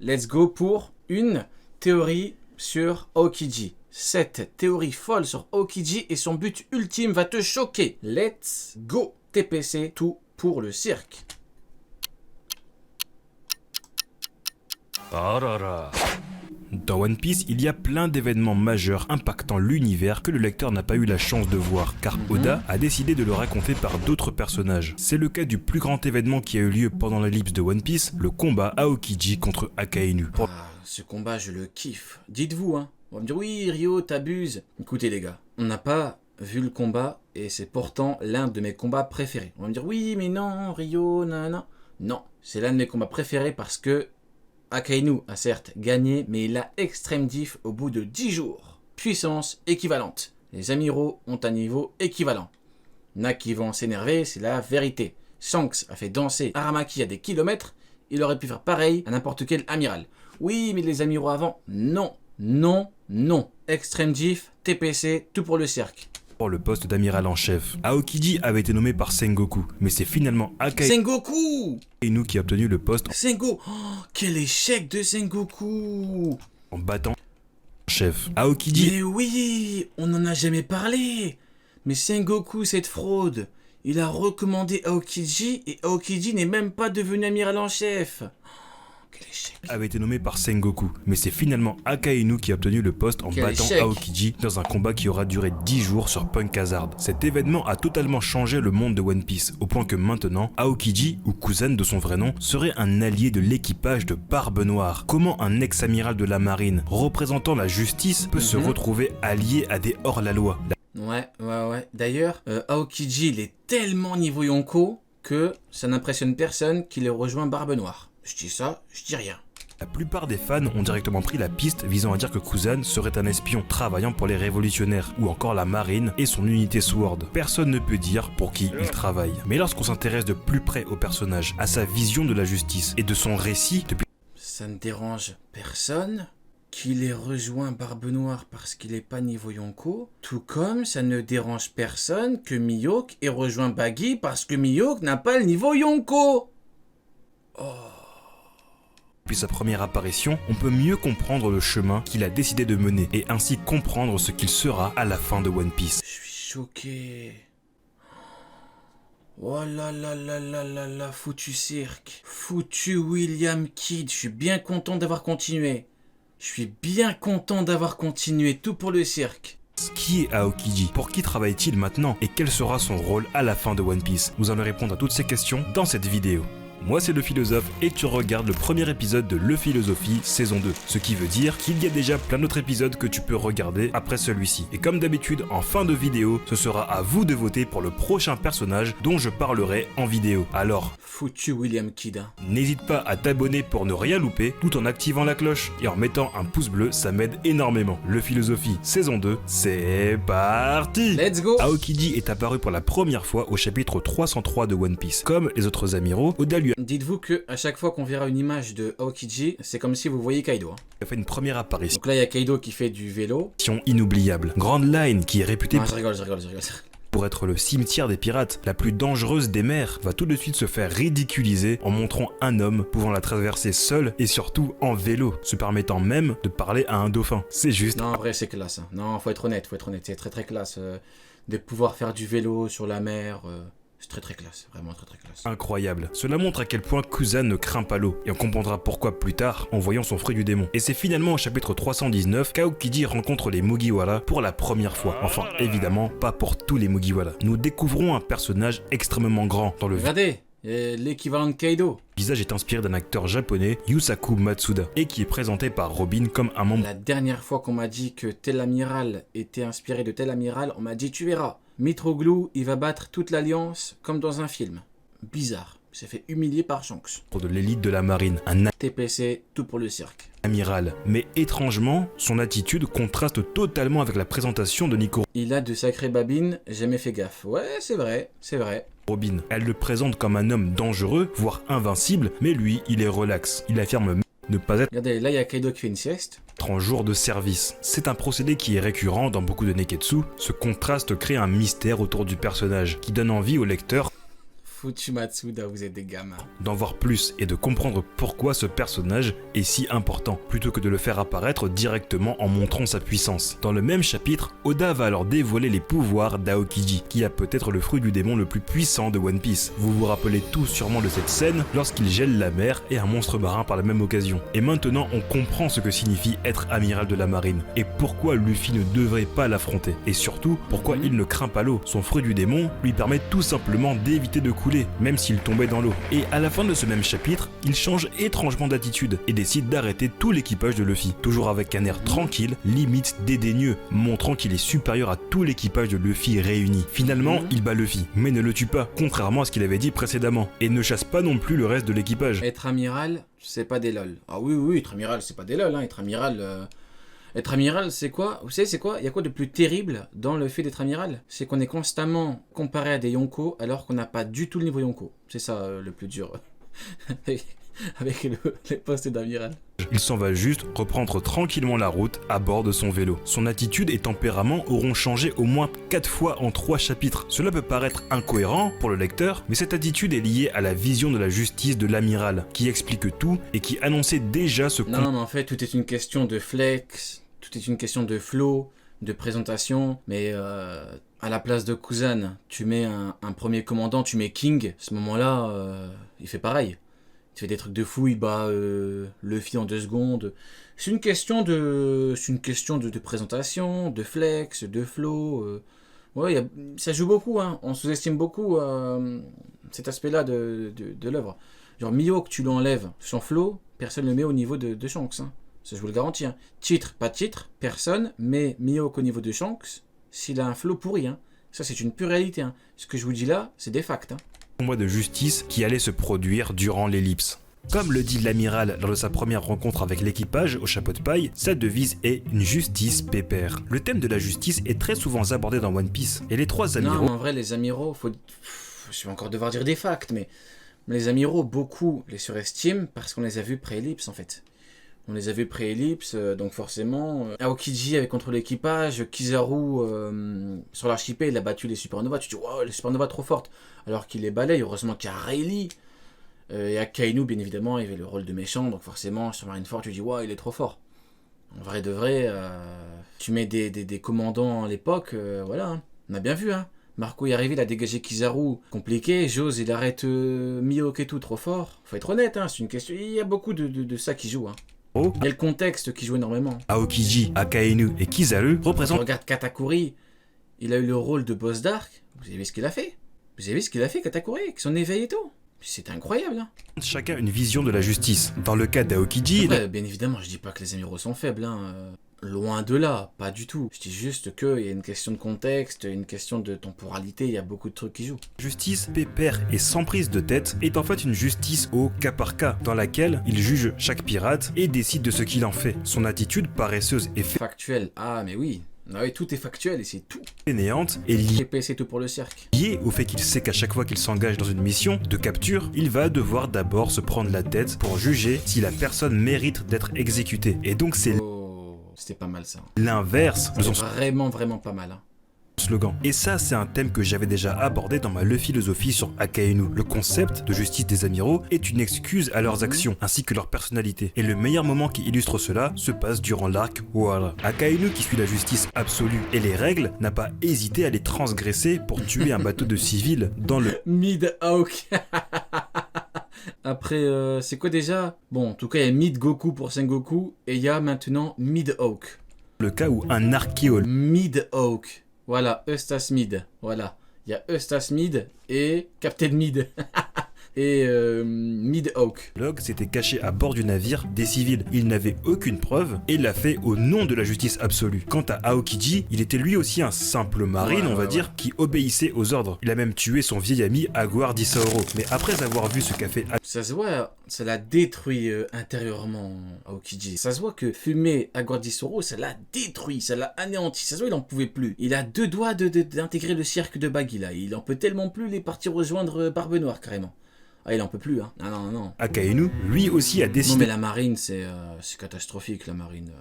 let's go pour une théorie sur Aokiji. Cette théorie folle sur Aokiji et son but ultime va te choquer. Let's go. TPC, tout pour le cirque. Dans One Piece, il y a plein d'événements majeurs impactant l'univers que le lecteur n'a pas eu la chance de voir, car Oda a décidé de le raconter par d'autres personnages. C'est le cas du plus grand événement qui a eu lieu pendant l'ellipse de One Piece, le combat Aokiji contre Akainu. Ce combat, je le kiffe. Dites-vous, hein. On va me dire, oui, Rio, t'abuses. Écoutez, les gars, on n'a pas vu le combat et c'est pourtant l'un de mes combats préférés. On va me dire, oui, mais non, Rio, nanana. Non, c'est l'un de mes combats préférés parce que Akainu a certes gagné, mais il a extrême diff au bout de 10 jours. Puissance équivalente. Les amiraux ont un niveau équivalent. N'a qui vont s'énerver, c'est la vérité. Shanks a fait danser Aramaki à des kilomètres, il aurait pu faire pareil à n'importe quel amiral. Oui, mais les amiraux avant, non, non, non. Extrême diff, TPC, tout pour le cirque. Pour le poste d'amiral en chef, Aokiji avait été nommé par Sengoku, mais c'est finalement Sengoku Akainu qui a obtenu le poste quel échec de Sengoku en battant chef. Aokiji. Mais oui, on n'en a jamais parlé. Mais Sengoku, cette fraude, il a recommandé Aokiji et Aokiji n'est même pas devenu amiral en chef. Quel échec. Avait été nommé par Sengoku, mais c'est finalement Akainu qui a obtenu le poste en battant Aokiji dans un combat qui aura duré 10 jours sur Punk Hazard. Cet événement a totalement changé le monde de One Piece, au point que maintenant, Aokiji, ou Kuzen de son vrai nom, serait un allié de l'équipage de Barbe Noire. Comment un ex-amiral de la marine, représentant la justice, peut se retrouver allié à des hors-la-loi? Ouais. D'ailleurs, Aokiji, il est tellement niveau Yonko que ça n'impressionne personne qu'il ait rejoint Barbe Noire. Je dis ça, je dis rien. La plupart des fans ont directement pris la piste visant à dire que Kuzen serait un espion travaillant pour les révolutionnaires, ou encore la marine et son unité Sword. Personne ne peut dire pour qui il travaille. Mais lorsqu'on s'intéresse de plus près au personnage, à sa vision de la justice et de son récit depuis... Ça ne dérange personne qu'il ait rejoint Barbe Noire parce qu'il n'est pas niveau Yonko, tout comme ça ne dérange personne que Mihawk ait rejoint Baggy parce que Mihawk n'a pas le niveau Yonko. Depuis sa première apparition, on peut mieux comprendre le chemin qu'il a décidé de mener et ainsi comprendre ce qu'il sera à la fin de One Piece. Je suis choqué. Oh là là là là là là, foutu cirque. Foutu William Kidd, je suis bien content d'avoir continué. Tout pour le cirque. Qui est Aokiji? Pour qui travaille-t-il maintenant? Et quel sera son rôle à la fin de One Piece? Nous allons répondre à toutes ces questions dans cette vidéo. Moi c'est Le Philosophe et tu regardes le premier épisode de Le Philosophie saison 2. Ce qui veut dire qu'il y a déjà plein d'autres épisodes que tu peux regarder après celui-ci. Et comme d'habitude, en fin de vidéo, ce sera à vous de voter pour le prochain personnage dont je parlerai en vidéo. Alors, foutu William Kidd. N'hésite pas à t'abonner pour ne rien louper tout en activant la cloche. Et en mettant un pouce bleu, ça m'aide énormément. Le Philosophie saison 2, c'est parti! Let's go! Aokiji est apparu pour la première fois au chapitre 303 de One Piece. Comme les autres amiraux, Oda lui Dites-vous que à chaque fois qu'on verra une image de Aokiji, c'est comme si vous voyez Kaido. a fait une première apparition. Donc là, il y a Kaido qui fait du vélo. Inoubliable. Grand Line, qui est réputée Je rigole. pour être le cimetière des pirates, la plus dangereuse des mers, va tout de suite se faire ridiculiser en montrant un homme pouvant la traverser seul et surtout en vélo, se permettant même de parler à un dauphin. C'est juste... Non, en vrai, c'est classe. Hein. Non, faut être honnête. C'est très très classe. De pouvoir faire du vélo sur la mer... C'est très très classe, vraiment très très classe. Incroyable. Cela montre à quel point Kuzen ne craint pas l'eau, et on comprendra pourquoi plus tard en voyant son fruit du démon. Et c'est finalement au chapitre 319 qu'Aokiji rencontre les Mugiwara pour la première fois. Enfin, évidemment, pas pour tous les Mugiwara. Nous découvrons un personnage extrêmement grand dans le... Regardez, l'équivalent de Kaido. Le visage est inspiré d'un acteur japonais, Yusaku Matsuda, et qui est présenté par Robin comme un membre... La dernière fois qu'on m'a dit que tel amiral était inspiré de tel amiral, on m'a dit tu verras. Mitroglou, il va battre toute l'Alliance comme dans un film. Bizarre. Il s'est fait humilier par Shanks. de l'élite de la marine, un TPC, tout pour le cirque. amiral. Mais étrangement, son attitude contraste totalement avec la présentation de Nico Il a de sacrées babines, j'ai jamais fait gaffe. Ouais, c'est vrai. Robin. Elle le présente comme un homme dangereux, voire invincible, mais lui, il est relax. Il affirme ne pas être Regardez, là il y a Kaido qui fait une sieste. en jour de service. C'est un procédé qui est récurrent dans beaucoup de Neketsu. Ce contraste crée un mystère autour du personnage, qui donne envie au lecteur foutu Matsuda, vous êtes des gamins. D'en voir plus et de comprendre pourquoi ce personnage est si important, plutôt que de le faire apparaître directement en montrant sa puissance. Dans le même chapitre, Oda va alors dévoiler les pouvoirs d'Aokiji, qui a peut-être le fruit du démon le plus puissant de One Piece. Vous vous rappelez tous sûrement de cette scène lorsqu'il gèle la mer et un monstre marin par la même occasion. Et maintenant, on comprend ce que signifie être amiral de la marine, et pourquoi Luffy ne devrait pas l'affronter. Et surtout, pourquoi il ne craint pas l'eau. Son fruit du démon lui permet tout simplement d'éviter de couler, même s'il tombait dans l'eau. Et à la fin de ce même chapitre, il change étrangement d'attitude et décide d'arrêter tout l'équipage de Luffy, toujours avec un air tranquille, limite dédaigneux, montrant qu'il est supérieur à tout l'équipage de Luffy réuni. Finalement, il bat Luffy, mais ne le tue pas, contrairement à ce qu'il avait dit précédemment, et ne chasse pas non plus le reste de l'équipage. Être amiral, c'est pas des lol. Ah oui, être amiral, c'est pas des lol, hein. Être amiral, c'est quoi? Vous savez, c'est quoi? Il y a quoi de plus terrible dans le fait d'être amiral? C'est qu'on est constamment comparé à des Yonko alors qu'on n'a pas du tout le niveau Yonko. C'est ça le plus dur avec les postes d'amiral. Il s'en va juste reprendre tranquillement la route à bord de son vélo. Son attitude et tempérament auront changé au moins 4 fois en 3 chapitres. Cela peut paraître incohérent pour le lecteur, mais cette attitude est liée à la vision de la justice de l'amiral, qui explique tout et qui annonçait déjà ce Non, mais en fait, tout est une question de flex, tout est une question de flow, de présentation, mais à la place de Kuzan, tu mets un premier commandant, tu mets King, à ce moment-là, il fait pareil. Il fait des trucs de fou, il bat Luffy en 2 secondes. C'est une question de présentation, de flex, de flow. Ouais, ça joue beaucoup, hein. On sous-estime beaucoup cet aspect-là de l'œuvre. Genre Mihawk, tu l'enlèves, son flow, personne ne le met au niveau de Shanks. Hein. Ça, je vous le garantis. Hein. Titre, pas titre, personne met Mihawk au niveau de Shanks s'il a un flow pourri. Hein. Ça, c'est une pure réalité. Hein. Ce que je vous dis là, c'est des facts. Hein. Combat de justice qui allait se produire durant l'ellipse. Comme le dit l'amiral lors de sa première rencontre avec l'équipage au chapeau de paille, sa devise est une justice pépère. Le thème de la justice est très souvent abordé dans One Piece, et les 3 amiraux... Non, en vrai, les amiraux, je vais encore devoir dire des facts, mais les amiraux, beaucoup les surestiment parce qu'on les a vus pré-ellipse, en fait. On les a vus pré-ellipse, donc forcément... Aokiji avec contre l'équipage, Kizaru sur l'archipel, il a battu les supernovas. Tu te dis, wow, les supernovas trop fortes. Alors qu'il les balaye, heureusement qu'il y a Rayleigh. Et Akainu, bien évidemment, il avait le rôle de méchant, donc forcément, sur Marineford, tu dis, wow, il est trop fort. En vrai de vrai, tu mets des commandants à l'époque, voilà, hein. On a bien vu, hein. Marco est arrivé, il a dégagé Kizaru, compliqué. Jose, il arrête Mihawk et tout, trop fort. Faut être honnête, hein, c'est une question. Il y a beaucoup de ça qui joue, hein. Il y a le contexte qui joue énormément. Aokiji, Akainu et Kizaru représentent... Regarde Katakuri, il a eu le rôle de boss d'arc. Vous avez vu ce qu'il a fait? Vous avez vu ce qu'il a fait, Katakuri, avec son éveil et tout? C'est incroyable, hein. Chacun une vision de la justice. Dans le cas d'Aokiji... Après, bien évidemment, je dis pas que les amiraux sont faibles, hein. Loin de là, pas du tout. Je dis juste qu'il y a une question de contexte, une question de temporalité, il y a beaucoup de trucs qui jouent. Justice pépère et sans prise de tête est en fait une justice au cas par cas, dans laquelle il juge chaque pirate et décide de ce qu'il en fait. Son attitude paresseuse et factuelle, ah mais oui. Ah oui, tout est factuel et c'est tout. Fainéante et liée c'est tout pour le cirque. Lié au fait qu'il sait qu'à chaque fois qu'il s'engage dans une mission de capture, il va devoir d'abord se prendre la tête pour juger si la personne mérite d'être exécutée. Et donc c'est... C'était pas mal ça. L'inverse de son vraiment pas mal. Hein. Slogan. Et ça, c'est un thème que j'avais déjà abordé dans ma philosophie sur Akainu. Le concept de justice des amiraux est une excuse à leurs actions, ainsi que leur personnalité. Et le meilleur moment qui illustre cela se passe durant l'arc Wara. Akainu, qui suit la justice absolue et les règles, n'a pas hésité à les transgresser pour tuer un bateau de civils dans le... Mid-Hawk. Après, c'est quoi déjà? Bon, en tout cas, il y a Mid-Goku pour Sengoku, et il y a maintenant Mid-Hawk. Le cas où un archéologue... Mid-Hawk. Voilà, Eustace Mid. Voilà. Il y a Eustace Mid et Captain Mid. Et Mid-Hawk. Log s'était caché à bord du navire des civils. Il n'avait aucune preuve et l'a fait au nom de la justice absolue. Quant à Aokiji, il était lui aussi un simple marine, on va dire, qui obéissait aux ordres. Il a même tué son vieil ami Aguar d'Isaoro. Mais après avoir vu ce qu'a fait... Ça se voit, ça l'a détruit intérieurement, Aokiji. Ça se voit que fumer Aguar d'Isaoro, ça l'a détruit, ça l'a anéanti. Ça se voit, il en pouvait plus. Il a 2 doigts d'intégrer le cirque de Baggy, là. Il en peut tellement plus les partir rejoindre Barbe Noire, carrément. Ah, il en peut plus, hein. Ah non. Akainu, lui aussi, a décidé... Non, mais la marine, c'est catastrophique, la marine.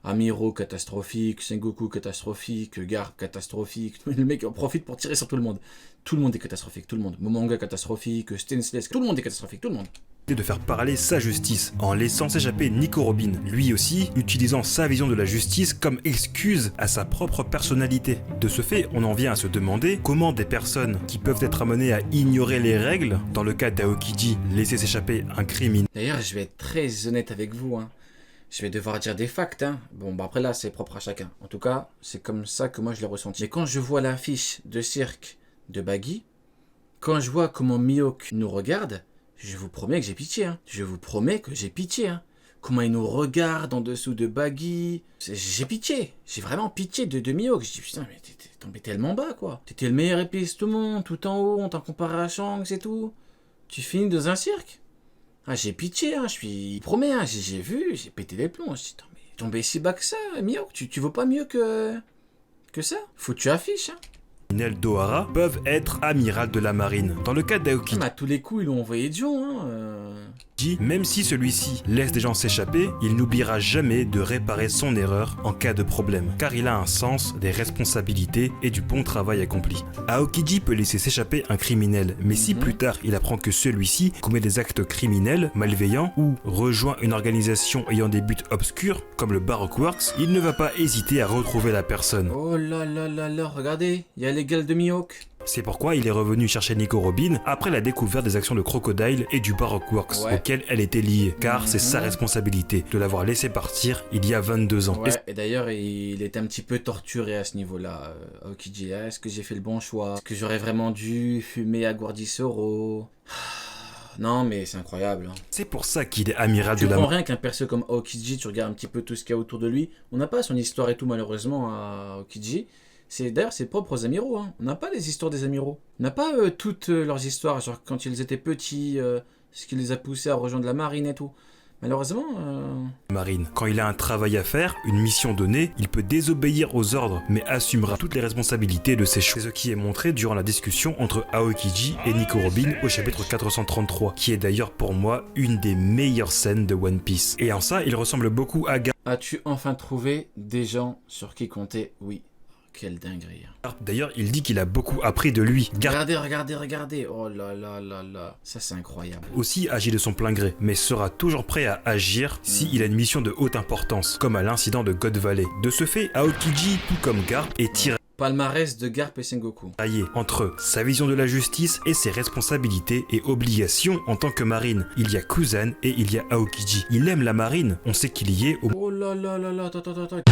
Amiro catastrophique, Sengoku catastrophique, Garp catastrophique. Le mec en profite pour tirer sur tout le monde. Tout le monde est catastrophique, tout le monde. Momonga catastrophique, Stainless, tout le monde est catastrophique, tout le monde. De faire parler sa justice en laissant s'échapper Nico Robin, lui aussi utilisant sa vision de la justice comme excuse à sa propre personnalité. De ce fait, on en vient à se demander comment des personnes qui peuvent être amenées à ignorer les règles, dans le cas d'Aokiji, laisser s'échapper un criminel. D'ailleurs, je vais être très honnête avec vous, hein. Je vais devoir dire des facts, hein. Bon, bah après là, c'est propre à chacun. En tout cas, c'est comme ça que moi je l'ai ressenti. Mais quand je vois l'affiche de cirque de Baggy, quand je vois comment Mihawk nous regarde, je vous promets que j'ai pitié, hein. Je vous promets que j'ai pitié, hein. Comment il nous regarde en dessous de Baggy. J'ai pitié. J'ai vraiment pitié de Mihawk. Je dis putain, mais t'es tombé tellement bas, quoi. T'étais le meilleur épéiste du monde, tout en haut, on t'a comparé à Shanks et tout. Tu finis dans un cirque. Ah, j'ai pitié, hein. Je suis. Promets, hein. J'ai vu, j'ai pété les plombs. Je dis, attends, mais tombé si bas que ça, Mihawk. Tu vaux pas mieux que ça. Faut que tu affiches, hein. D'Ohara peuvent être amiral de la marine. Dans le cas d'Aokiji, À tous les coups, ils l'ont envoyé Dion, hein. même si celui-ci laisse des gens s'échapper, il n'oubliera jamais de réparer son erreur en cas de problème, car il a un sens des responsabilités et du bon travail accompli. Aokiji peut laisser s'échapper un criminel, mais si plus tard il apprend que celui-ci commet des actes criminels, malveillants ou rejoint une organisation ayant des buts obscurs, comme le Baroque Works, il ne va pas hésiter à retrouver la personne. Oh là là là là, regardez, il y a les gals de Mihawk. C'est pourquoi il est revenu chercher Nico Robin après la découverte des actions de Crocodile et du Baroque Works, auxquelles elle était liée, car c'est sa responsabilité de l'avoir laissé partir il y a 22 ans. Ouais, et d'ailleurs, il était un petit peu torturé à ce niveau-là, Aokiji. Est-ce que j'ai fait le bon choix? Est-ce que j'aurais vraiment dû fumer à Guardisoro? Non, mais c'est incroyable. Hein. C'est pour ça qu'il est amiral de la marine. Tu comprends rien qu'un perso comme Aokiji, tu regardes un petit peu tout ce qu'il y a autour de lui. On n'a pas son histoire et tout, malheureusement, à Aokiji. D'ailleurs, c'est propre aux amiraux. Hein. On n'a pas les histoires des amiraux. On n'a pas toutes leurs histoires, genre quand ils étaient petits, ce qui les a poussés à rejoindre la marine et tout. Malheureusement... Marine. Quand il a un travail à faire, une mission donnée, il peut désobéir aux ordres, mais assumera toutes les responsabilités de ses choix. C'est ce qui est montré durant la discussion entre Aokiji et Nico Robin au chapitre 433, qui est d'ailleurs pour moi une des meilleures scènes de One Piece. Et en ça, il ressemble beaucoup à Garp. As-tu enfin trouvé des gens sur qui compter? Oui. Quelle dinguerie. D'ailleurs, il dit qu'il a beaucoup appris de lui. Regardez. Oh là là là là. Ça, c'est incroyable. Aussi agit de son plein gré, mais sera toujours prêt à agir s'il a une mission de haute importance, comme à l'incident de God Valley. De ce fait, Aokiji, tout comme Garp, est palmarès de Garp et Sengoku. Entre sa vision de la justice et ses responsabilités et obligations en tant que marine. Il y a Kuzan et il y a Aokiji. Il aime la marine, on sait qu'il y est au... Oh là là là là, attends.